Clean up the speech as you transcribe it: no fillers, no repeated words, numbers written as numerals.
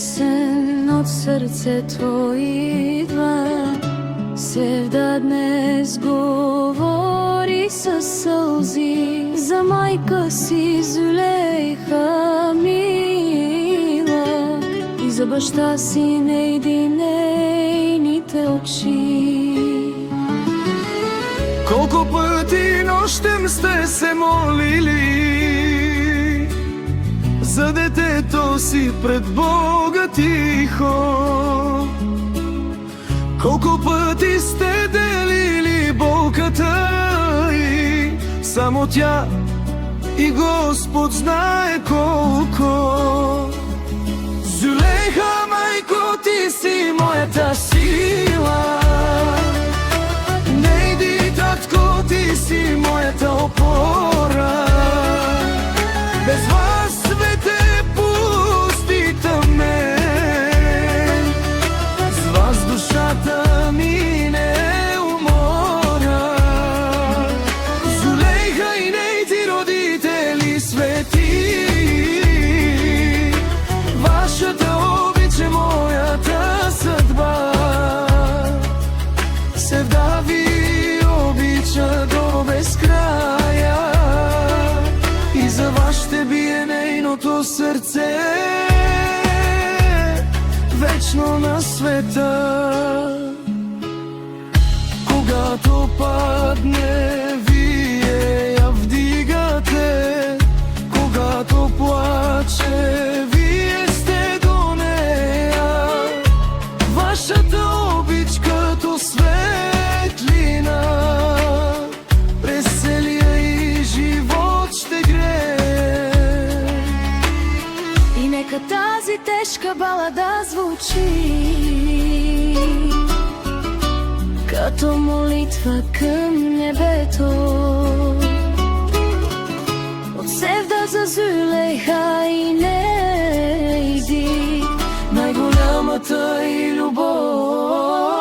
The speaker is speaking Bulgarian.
pjesен od srce tvojidva. Sevda dnes govori sa solzi, za majka si Züleyha mila, i za bašta si neydineните очи. Колко пъти нощем сте се молили за детето си пред Бога тихо. Колко пъти сте делили болката и само тя и Господ знае колко. Зüleyha, майко, ти си моята сила. Нейди, татко, ти си моята опора. Без вас свете пусти тъмен, с вас душата ми не умора. Зüleyha и нейди родители свети, вашата обич е моята съдба. Sevda ви обича до безкрая и за вас ще бие нейното сърце вечно на света. Когато падне, вие я вдигате. Когато плаче, вие сте до нея. Вашата обич като светлина през целия и живот ще грее. И нека тази тежка балада звучи като молитва към небето. От Sevda за Züleyha